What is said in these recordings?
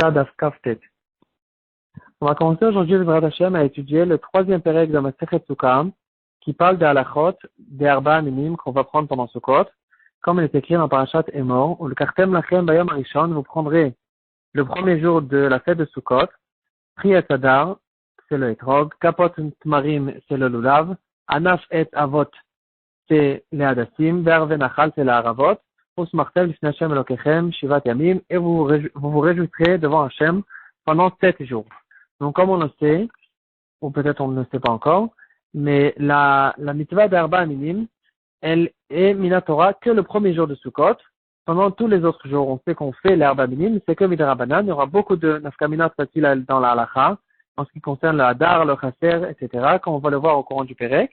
Sukkah Daf Kaftet. On va commencer aujourd'hui le V'rat Hashem à étudier le troisième pérec de Masechet Sukkah qui parle des halachot, des arba minim qu'on va prendre pendant Sukkot, comme il est écrit dans Parashat Emor, où le Kartem Lachem Bayom Arishon, vous prendrez le premier jour de la fête de Sukkot, Priyat Adar, c'est le Etrog, Kapot Tmarim, c'est le Lulav, Anaf et Avot, c'est les Hadassim, Berve Nachal, c'est la Haravot, Usmartel Lifnei Hashem Elokechem, Shivat Yamim, et vous vous réjouirez devant Hashem pendant 7 jours. Donc, comme on le sait, ou peut-être on ne le sait pas encore, mais la mitzvah d'Arba Minim, elle est Minatora que le premier jour de Sukkot. Pendant tous les autres jours, on sait qu'on fait l'Arba Minim, c'est que Midrabanan, il y aura beaucoup de nafkaminat faciles dans la halacha, en ce qui concerne le Hadar, le Chaser, etc., comme on va le voir au courant du Pérec.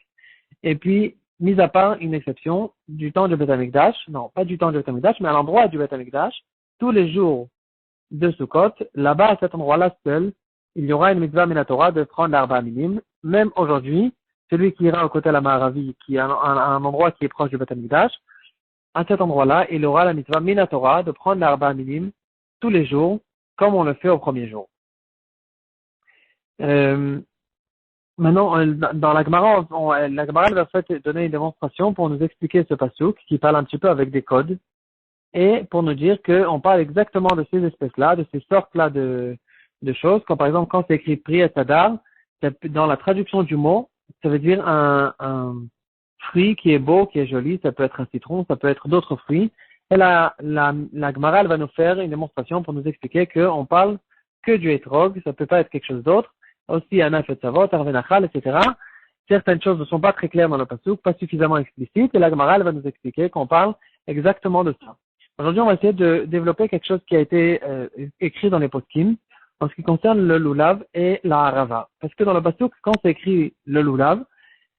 Et puis, mis à part une exception du temps du Beth Amikdash, non, pas du temps du Beth Amikdash, mais à l'endroit du Beth Amikdash, tous les jours de Sukkot, là-bas, à cet endroit-là seul, il y aura une mitzvah minatora de prendre l'Arba Minim. Même aujourd'hui, celui qui ira au côté de la Maharavi, qui est un endroit qui est proche du Beth Amikdash, à cet endroit-là, il aura la mitzvah minatora de prendre l'Arba Minim tous les jours, comme on le fait au premier jour. Maintenant, dans la Gemara, la Gemara va donner une démonstration pour nous expliquer ce pasuk qui parle un petit peu avec des codes et pour nous dire qu'on parle exactement de ces espèces-là, de ces sortes-là de choses. Comme par exemple, quand c'est écrit Priyat Adar, dans la traduction du mot, ça veut dire un fruit qui est beau, qui est joli. Ça peut être un citron, ça peut être d'autres fruits. Et la Gemara va nous faire une démonstration pour nous expliquer qu'on parle que du etrog, ça peut pas être quelque chose d'autre. Aussi Anaf et Savot, Arvenachal, etc. Certaines choses ne sont pas très claires dans le pasuk, pas suffisamment explicites, et la Gemara va nous expliquer qu'on parle exactement de ça. Aujourd'hui, on va essayer de développer quelque chose qui a été écrit dans les poskim en ce qui concerne le lulav et la harava. Parce que dans le pasuk, quand c'est écrit le lulav,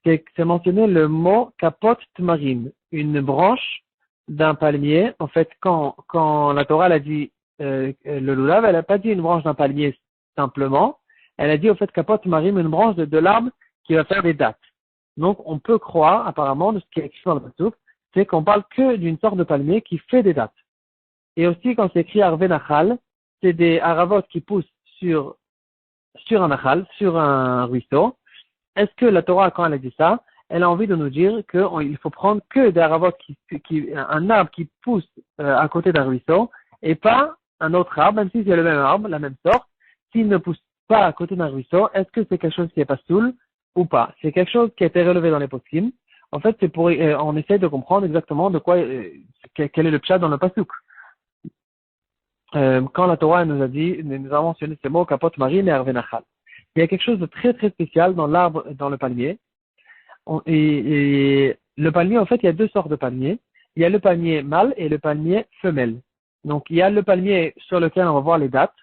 c'est mentionné le mot kapot tmarim, une branche d'un palmier. En fait, quand la Torah elle a dit le lulav, elle n'a pas dit une branche d'un palmier simplement. Elle a dit au fait kapot marim, une branche de l'arbre qui va faire des dattes. Donc, on peut croire, apparemment, de ce qui est écrit dans le pasuk, c'est qu'on parle que d'une sorte de palmier qui fait des dattes. Et aussi, quand c'est écrit arve nachal, c'est des haravot qui poussent sur un nachal, sur un ruisseau. Est-ce que la Torah, quand elle a dit ça, elle a envie de nous dire qu'il faut prendre que des haravot un arbre qui pousse à côté d'un ruisseau, et pas un autre arbre, même si c'est le même arbre, la même sorte, s'il ne pousse pas à côté d'un ruisseau, est-ce que c'est quelque chose qui est pas soul ou pas? C'est quelque chose qui a été relevé dans les poskim. En fait, c'est pour, on essaie de comprendre exactement de quoi, quel est le pshat dans le pasuk. Quand la Torah nous a mentionné ces mots, kapot marine et arvenachal. Il y a quelque chose de très très spécial dans l'arbre, dans le palmier. Et le palmier, en fait, il y a deux sortes de palmiers. Il y a le palmier mâle et le palmier femelle. Donc, il y a le palmier sur lequel on va voir les dates.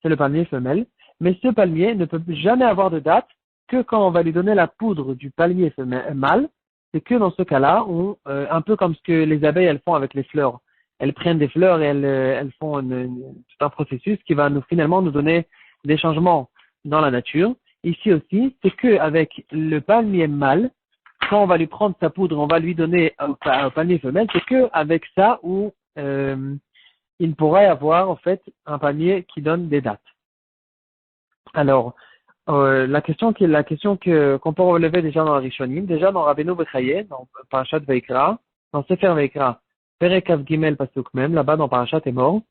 C'est le palmier femelle. Mais ce palmier ne peut jamais avoir de date que quand on va lui donner la poudre du palmier mâle. C'est que dans ce cas-là, un peu comme ce que les abeilles elles font avec les fleurs. Elles prennent des fleurs et elles font tout un processus qui va finalement nous donner des changements dans la nature. Ici aussi, c'est que avec le palmier mâle, quand on va lui prendre sa poudre, on va lui donner au palmier femelle, c'est que avec ça où il pourrait avoir en fait un palmier qui donne des dates. Alors, la question qu'on peut relever déjà dans la Rishonim, déjà dans Rabbeinu Bechaye, dans Parashat Veikra, dans Sefer Veikra, Perek Av Gimel Pasuk Mem, là-bas dans Parashat Emor,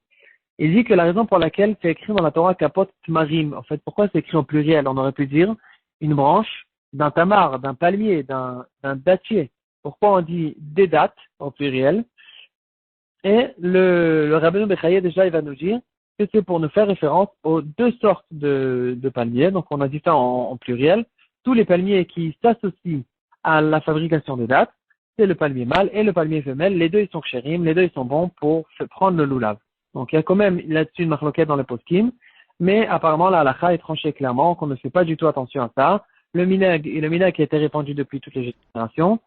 il dit que la raison pour laquelle c'est écrit dans la Torah Kapot Tmarim, en fait, pourquoi c'est écrit en pluriel? On aurait pu dire une branche d'un tamar, d'un palmier, d'un dattier. Pourquoi on dit des dattes au pluriel? Et le Rabbeinu Bechaye, déjà, il va nous dire que c'est pour nous faire référence aux deux sortes de palmiers. Donc, on a dit ça en pluriel. Tous les palmiers qui s'associent à la fabrication des dattes, c'est le palmier mâle et le palmier femelle. Les deux, ils sont chérim, les deux, ils sont bons pour prendre le lulav. Donc, il y a quand même là-dessus une marloquette dans le poskim, mais apparemment, la halakha est tranchée clairement, qu'on ne fait pas du tout attention à ça. Le minhag qui a été répandu depuis toutes les générations,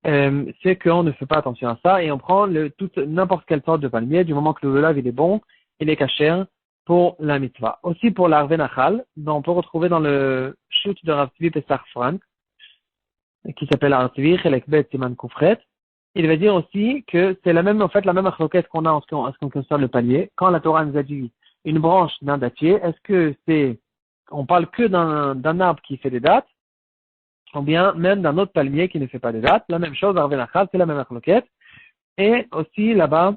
c'est qu'on ne fait pas attention à ça et on prend n'importe quelle sorte de palmier, du moment que le lulav, il est bon, il est kasher pour la mitzvah. Aussi pour l'arve nachal, on peut retrouver dans le chute de Rav Tzvi Pesach Frank, qui s'appelle Rav Tzvi Chelek Bet Siman Kufret. Il va dire aussi que c'est la même achloquette qu'on a en ce qui concerne le palmier. Quand la Torah nous a dit une branche d'un dattier, est-ce que on parle que d'un arbre qui fait des dattes, ou bien même d'un autre palmier qui ne fait pas des dattes? La même chose, Arvé Nachal, c'est la même marloquette. Et aussi là-bas,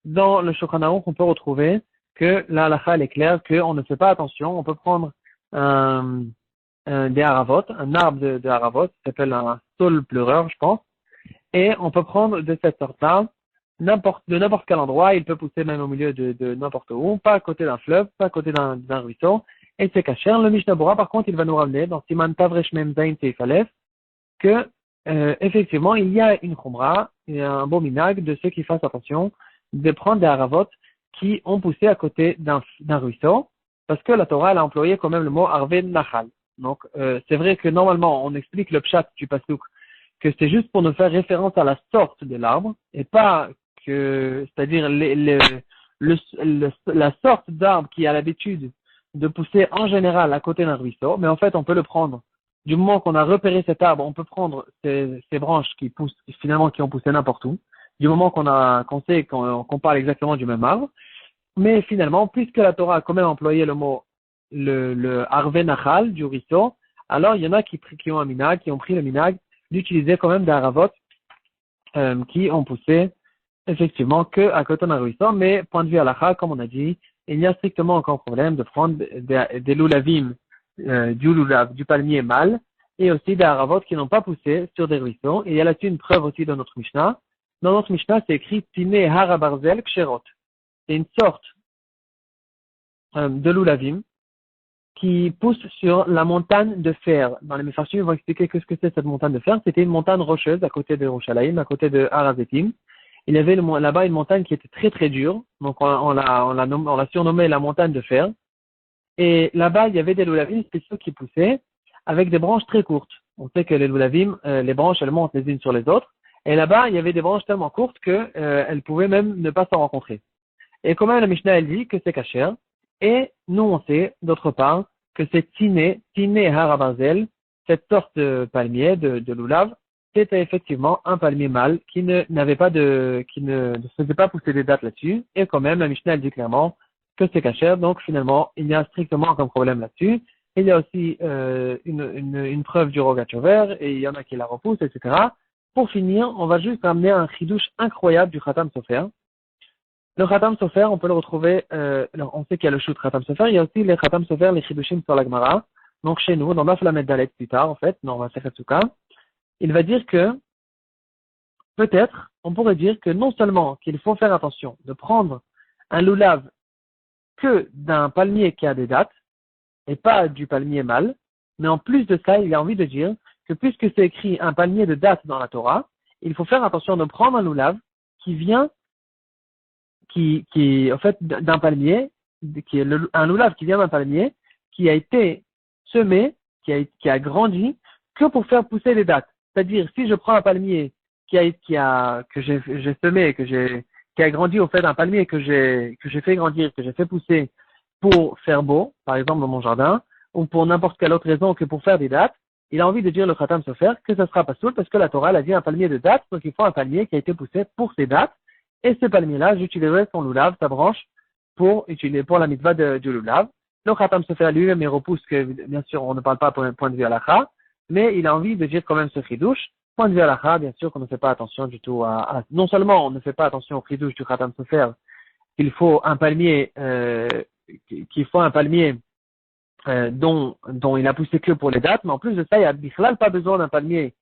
dans le Shulchan Aruch, on peut retrouver que la halakha elle est claire, qu'on ne fait pas attention. On peut prendre des haravot, un arbre de haravot, qui s'appelle un saule pleureur, je pense, et on peut prendre de cette sorte-là, de n'importe quel endroit, il peut pousser même au milieu de n'importe où, pas à côté d'un fleuve, pas à côté d'un ruisseau, et c'est caché. Le Mishnah Bora, par contre, il va nous ramener dans Siman Tavresh Mem Zayin Seif Aleph, que effectivement, il y a une khumra, il y a un beau minag de ceux qui fassent attention de prendre des haravot qui ont poussé à côté d'un ruisseau, parce que la Torah elle a employé quand même le mot arvé nachal. Donc c'est vrai que normalement on explique le pshat du pasuk que c'est juste pour nous faire référence à la sorte de l'arbre et pas que, c'est-à-dire la sorte d'arbre qui a l'habitude de pousser en général à côté d'un ruisseau, mais en fait on peut le prendre. Du moment qu'on a repéré cet arbre, on peut prendre ces branches qui poussent, finalement, qui ont poussé n'importe où. Du moment qu'on sait qu'on parle exactement du même arbre. Mais finalement, puisque la Torah a quand même employé le mot, le Harvé Nachal, du ruisseau, alors il y en a qui ont un minag, qui ont pris le minag d'utiliser quand même des haravot, qui ont poussé, effectivement, que à côté d'un ruisseau. Mais, point de vue halakha, comme on a dit, il n'y a strictement aucun problème de prendre des loulavim, du loulav, du palmier mâle, et aussi des haravot qui n'ont pas poussé sur des ruisseaux. Et il y a là-dessus une preuve aussi dans notre Mishnah. Dans notre Mishnah, c'est écrit Tine harabarzel ksherot. C'est une sorte de loulavim qui pousse sur la montagne de fer. Dans les Mefarshim, ils vont expliquer que ce que c'est cette montagne de fer. C'était une montagne rocheuse à côté de Yerushalayim, à côté de Harazetim. Il y avait là-bas une montagne qui était très très dure. Donc on l'a surnommée la montagne de fer. Et là-bas, il y avait des loulavim spéciaux qui poussaient avec des branches très courtes. On sait que les loulavim, les branches, elles montent les unes sur les autres. Et là-bas, il y avait des branches tellement courtes que elles pouvaient même ne pas s'en rencontrer. Et quand même, la Mishnah, elle dit que c'est kasher. Et nous, on sait, d'autre part, que c'est Tine harabarzel, cette sorte de palmier, de loulav, c'était effectivement un palmier mâle qui ne faisait pas pousser des dattes là-dessus. Et quand même, la Mishnah, elle dit clairement que c'est kasher. Donc, finalement, il n'y a strictement aucun problème là-dessus. Il y a aussi une preuve du rogachover, et il y en a qui la repoussent, etc. Pour finir, on va juste ramener un chidouche incroyable du Khatam Sofer. Le Khatam Sofer, on peut le retrouver, on sait qu'il y a le shoot Khatam Sofer, il y a aussi les Khatam Sofer, les chidushim sur la Gemara. Donc chez nous, dans Daf Lamed Dalet plus tard, en fait, dans Masechet Sukkah, il va dire que, peut-être, on pourrait dire que non seulement qu'il faut faire attention de prendre un loulav que d'un palmier qui a des dattes, et pas du palmier mâle, mais en plus de ça, il a envie de dire que puisque c'est écrit un palmier de dattes dans la Torah, il faut faire attention de prendre un loulav qui vient en fait d'un palmier, qui est un loulav qui vient d'un palmier, qui a été semé, qui a grandi, que pour faire pousser les dattes. C'est-à-dire, si je prends un palmier que j'ai semé, qui a grandi au fait d'un palmier que j'ai fait grandir, que j'ai fait pousser pour faire beau, par exemple dans mon jardin, ou pour n'importe quelle autre raison que pour faire des dattes, il a envie de dire le Khatam Sofer que ça sera pas soul parce que la Torah elle a dit un palmier de dattes, donc il faut un palmier qui a été poussé pour ces dattes. Et ce palmier-là, j'utiliserai son loulav, sa branche, pour la mitzvah du loulav. Le Khatam Sofer lui-même, il repousse que, bien sûr, on ne parle pas point de vue halakha, mais il a envie de dire quand même ce chidouche. Point de vue halakha, bien sûr qu'on ne fait pas attention du tout non seulement on ne fait pas attention au chidouche du Khatam Sofer, qu'il faut un palmier, dont il a poussé que pour les dates, mais en plus de ça, il y a bichlal pas besoin d'un palmier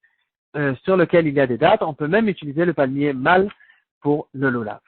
sur lequel il y a des dates. On peut même utiliser le palmier mâle pour le loulav.